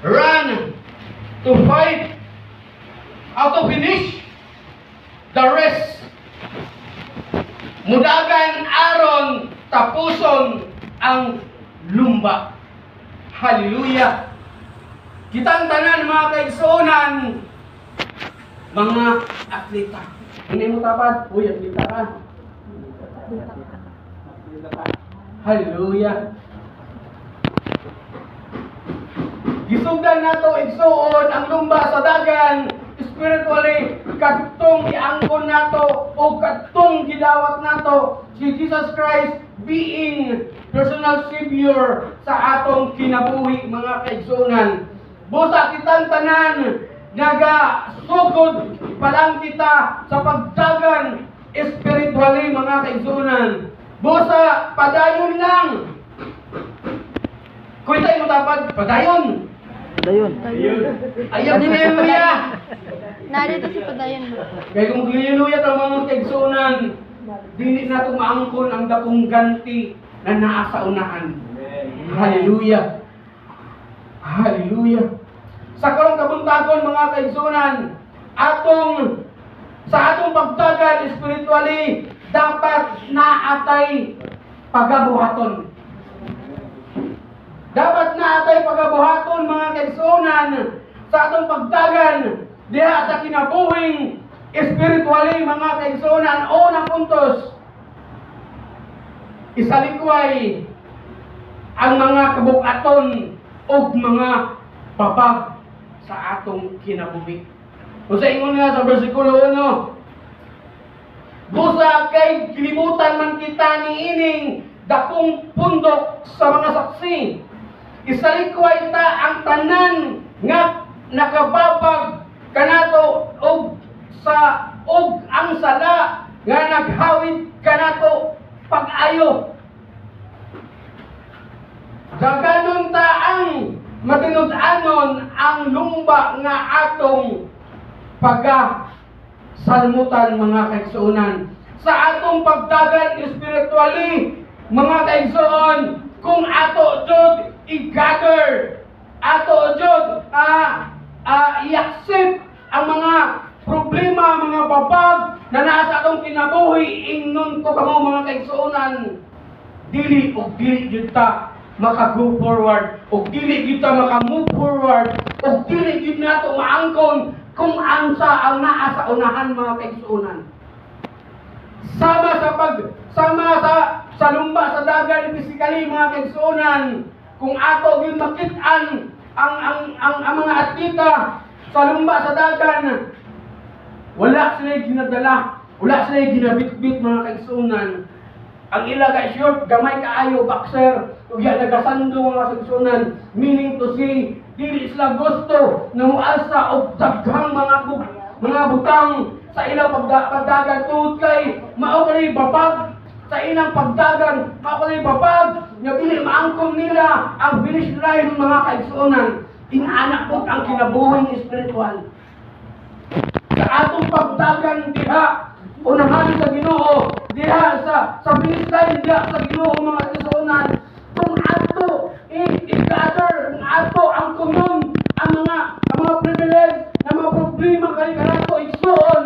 run to fight, to finish the race. Mudagan aron tapuson ang lumba. Hallelujah. Kitang tanan mga kaigsuonan, mga atleta. Hindi mo tapad, uy, atleta ka. Hallelujah. Gisugdan nato igsuon ang lumba sa dagan spiritually kadtong iangkon nato o kadtong gidawat nato si Jesus Christ being personal savior sa atong kinabuhi mga kaigsuonan. Busa kitang tanan nagasugod pa lang kita sa pagdagan spiritually mga kaigsuonan. Busa padayon lang. Kung tayo matapad, padayon. Padayon. Ayaw din na yung luya. Narito si Padayon. Kaya kung luya ang mga kaigsuonan, dili na itong maangkon ang dakong ganti na naa sa unahan. Hallelujah. Hallelujah. Sa karong kabuntagon mga kaigsuonan, sa atong pagdagan spiritually, dapat naatay pagabuhaton. Dapat naatay pagabuhaton mga kaigsuonan sa atong pagdagan diha sa kinabuhing spiritually mga kaigsuonan. Unang puntos, isalikway ang mga kabukaton o mga babag sa atong kinabuhi. Kung sa ingon nga sa versikulo 1, busa kay kilimutan man kita niining dakong pundok sa mga saksi. Isalikway ta ang tanan nga nakababag kanato og ang sala nga naghawid kanato pag-ayo. Daganon ta ang matinud-anon ang lumba nga atong salmutan mga kaigsuonan. Sa atong pagdagan spiritually mga kaigsuon, kung ato jud i-gather, ato jud i-accept ang mga problema, mga babag na nasa atong kinabuhi, ingnon ko kamo mga kaigsuonan, dili jud ta maka-go forward, o dili jud ta maka-move forward, o dili jud nato maangkon kung ansa ang naa sa unahan mga kaigsuonan. Sama sa lumba sa dagan physically mga kaigsuonan, kung ato gyud makit-an ang mga atleta sa lumba sa dagan, wala sila ginadala, wala sila ginabitbit mga kaigsuonan. Ang ilaga short, gamay kaayo boxer, ug ya nagasando mga kaigsuonan, meaning to say dili sila gusto na mualsa og daghang mga butang sa ilang pagdagan tungod kay mao kay babag sa ilang pagdagan, mao kay babag nga dili maangkon nila ang finish line mga kaigsuonan. Inaanak po ang kinabuhing espiritual. Sa atong pagdagan diha unahan sa Ginoo, diha sa finish line diha sa Ginoo mga kaigsuonan, kung ato i-gather, kung ato ang common ang mga privilege, ang mga problema kay kanato igsuon,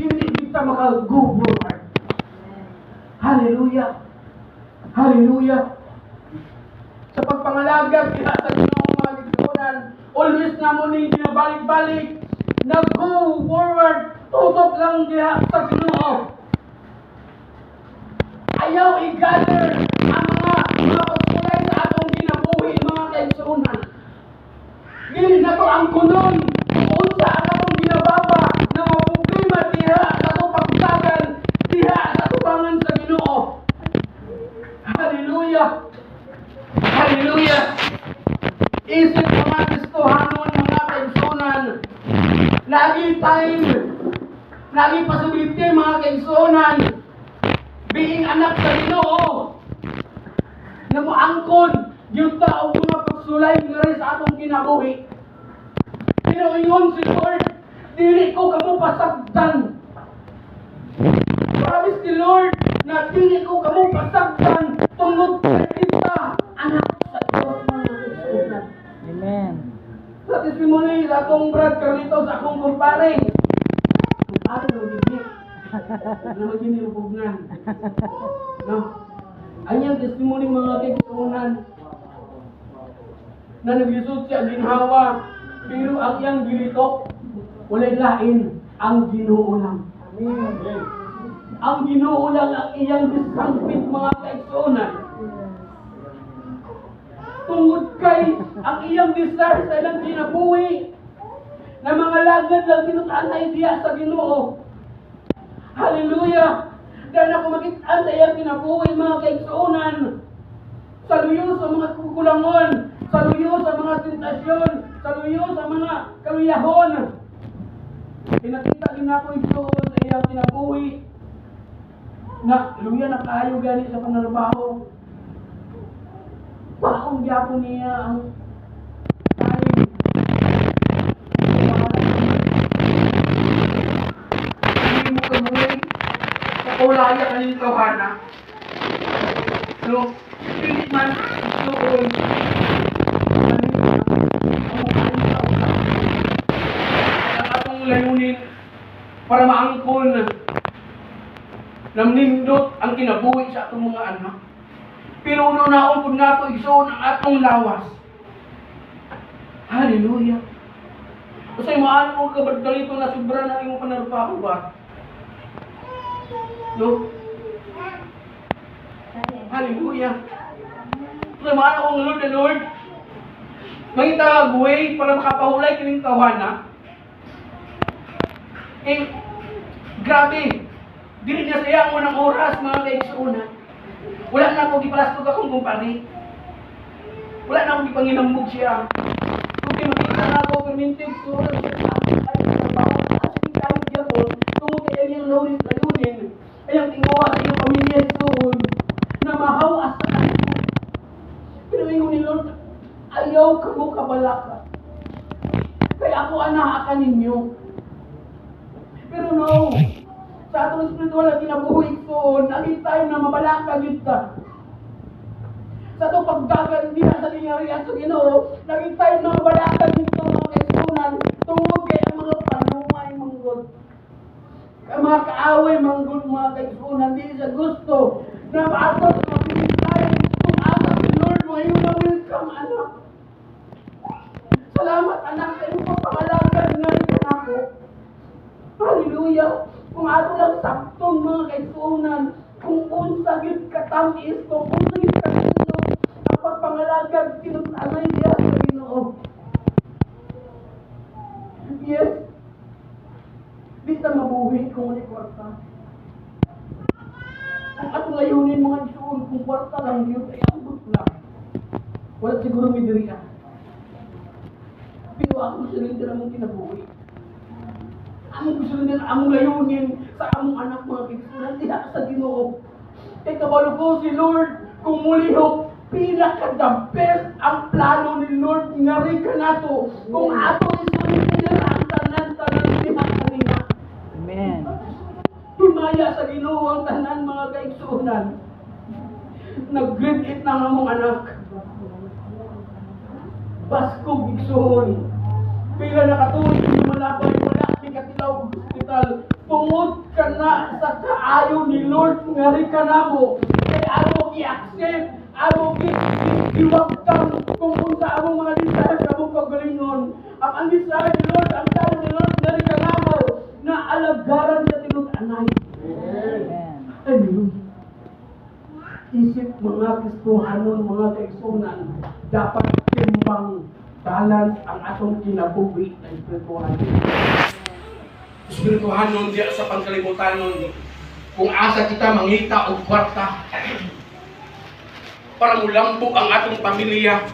dili kita maka-go forward. Hallelujah. Hallelujah. Sa pagpangalagad diha sa Ginoo mga kaigsuonan, always na mo ni ginabalik-balik na go forward, tutok lang diha sa Ginoo. Ayaw i-gather ang mga pagsulay sa atong kinabuhi mga kaigsuonan. Dili na to ang kunon kung sa atong ginababa na mga problema diha sa atong pagdagan, diha sa tubangan sa Ginoo. Hallelujah. Hallelujah. Isip mga Kristohanon mga kaigsuonan, lagi possibility mga kaigsuonan, being anak sa Ginoo, na moangkon yung tao mga pagsulay nga rin sa atong kinabuhi. Pero ingon si Lord, dili ko kamo pasagdan. Promise ni Lord na dili ko kamo pasagdan tungod kay kita anak sa Diyos mga kaigsuonan. Amen. sa akong Brad Carlito, sa akong kumpare. Kumpare, no, gini. Na magini ubugnan. No? Anyang testimony mga kaigsuonan na naglisod siya ginhawa, pero ang iyang gilitok, walay lain, ang Ginoo lang. Amen. Ang Ginoo lang ang iyang disangpit mga kaigsuonan. Tungod kay ang iyang desire sa ilang kinabuhi na mga lagad lang tinutanay diya sa Ginoo. Hallelujah! Dahil ako makitaan sa iyang kinabuhi mga kaigsuonan, sa luyo sa mga kukulangon, sa luyo sa mga tentasyon, sa luyo sa mga kaluyahon. Pinakita din ako igsuon sa iyang kinabuhi na luya na kaayo gani sa panarbaho. Paong gyapon niya ang time. Hindi mo kamuhay. Kakulaya ka rin kawana. No? Hindi man doon. Ang atong layunin para maangkon namnindot ang kinabuhi sa atong mga anak. Pero unaon po nato igsoon ang atong lawas. Hallelujah. Kasi maano mo kabadkalito na sobra na imo panarbaho ba? No? Hallelujah. Kasi maano kong Lord the Lord, mangita way para makapahulay kining kawana. Eh, grabe. Dili niya sayang mo ng oras mga kaigsuonan. Wala na ako gipalastog akong kumpare. Wala na akong gipanginambog siya. Kung kinakita na ako, permintig, sura, tungkol kaya niyang layunin, ayang tingawa sa iyong pamilya soon, na mahawas sa kanila. Pero ingon ni Lord, ayaw ka mo kabalaka. Kaya ako anahakan ninyo. Pero no, sa atong spiritual na kinabuhi ko, naging tayo na mabalaka kita. Sa itong pagdagan diha sa lingarihan sa Ginoo, naging tayo na mabalaka dito mga kaisunan, tungkol kay ang mga panumay manggod. Ang mga kaaway manggod mga kaisunan, di sa gusto na maatot sa mapinig tayo kung asa si Lord mo, ayun na welcome anak. Salamat anak sa iyong pagpangalagan nga rin ako. Hallelujah! Kung ato lang saktong mga kaisunan, kung unsagit katamis, kung unsagit kasunog, ang pagpangalagad, kinutanay diya sa Ginoo. Yes, di ta mabuhi kung wala kwarta. Ang atong layunin mga isuon, kung kwarta lang yun, ay ambot lang. Wala siguro may diriya. Pero ako sa rin mong kinabuhi. Ang gusto nila, ang layunin sa among anak mga kaigsuonan diha sa Ginoo. Kay kabalo ko si Lord, kung mulihok, pinaka-the best ang plano ni Lord nga rin ka nato. Kung ato isunin nila ang tanan-tanan diha kanina. Amen. Himaya sa Ginoo ang tanan mga kaigsuonan. Nag-greet it ng among anak. Baskog igsuon. Pila nakatuloy yung malabay, wala katilaw hospital. Tungod ka na sa kaayo ni Lord nga rin ka na mo. Kaya amo i-accept, amo i-iwagtang kung sa among mga desire sa among kagalingon. Ang desire ni Lord, ang tao ni Lord nga rin ka na mo, na alagaran sa tinut-anay. Amen. Hallelujah. Isip mga Kristohanon, mga kaigsuonan, dapat timbang balance ang atong kinabuhi na espiritual. Espirituhanon diya sa pangkalimutanon, kung asa kita mangita og kwarta para mulambog ang atong pamilya,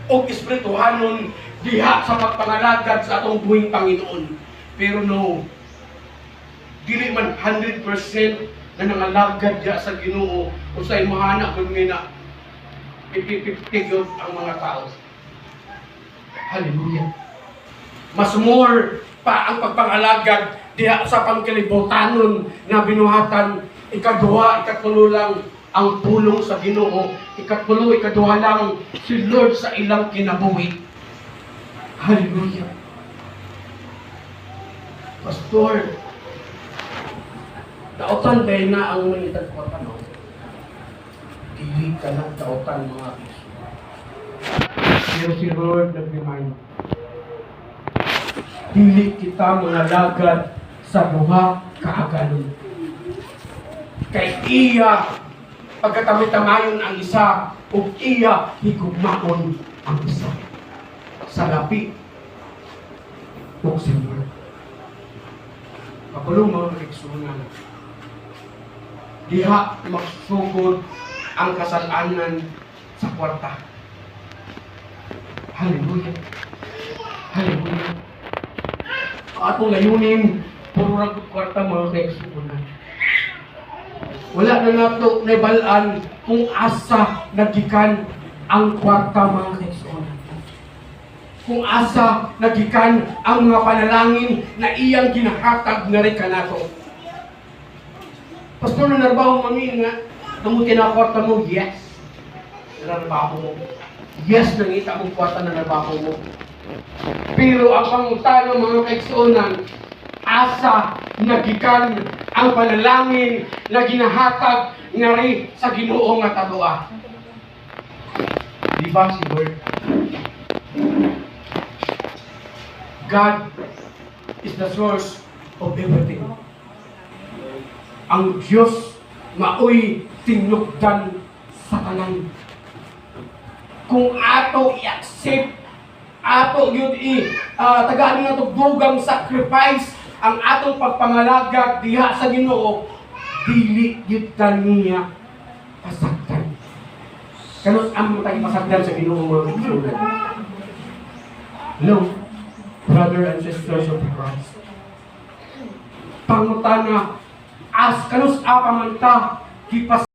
og espirituhanon diha sa pagpangalagad sa atong buhing Panginoon. Pero no, dili man 100% na nangalagad diya sa Ginoo, usay mahana kun mina 50-50 ang mga tao. Hallelujah. Mas more pa ang pagpangalagad diha sa pangkalibutanon na binuhatan. Ikaduha, ikatulo lang ang pulong sa Ginoo. Ikatulo, ikaduha lang si Lord sa ilang kinabuhi. Hallelujah. Pastor, dautan kayo na ang manitag ko tanong. Dili ka na dautan mga Kristo. Pero si Lord nag-remind, dili kita mga lagad sa duha kaaganon. Kay iya, pagkatamay-tamayon ang isa, o iya, higugmaon ang isa. Sa lapi, o Senyor. Kapulong mga kaigsunan, diha magsugod ang kasalanan sa kwarta. Hallelujah. Hallelujah. Atong layunin, puro ragot kwarta mga kaigsunan. Wala na nato naibalaan kung asa nagikan ang kwarta mga kaigsunan. Kung asa nagikan ang mga panalangin na iyang ginahatag na rin ka nato. Pastor, nanarbaho mami nga, namuti na kwarta mo, yes. Nanarbaho mo. Yes, nangita mong kwarta na nanarbaho mo. Pero ang pangutano mga kaigsunan, asa nagikan ang panalangin na ginahatag nga rin sa Ginoo nga tadua. Di ba si Lord? God is the source of everything. Ang Diyos maoy tinlugdan sa tanan. Kung ato i-accept, ato yun tagaan nga ito dugang sacrifice, ang atong pagpangalagad diha sa Ginoo, dili yun niya pasagdan. Kanos ang tayo pasagdan sa Ginoo mga kaibigan? Hello, brother and sisters of Christ. Pangutana, as kanus apa man ta, kipas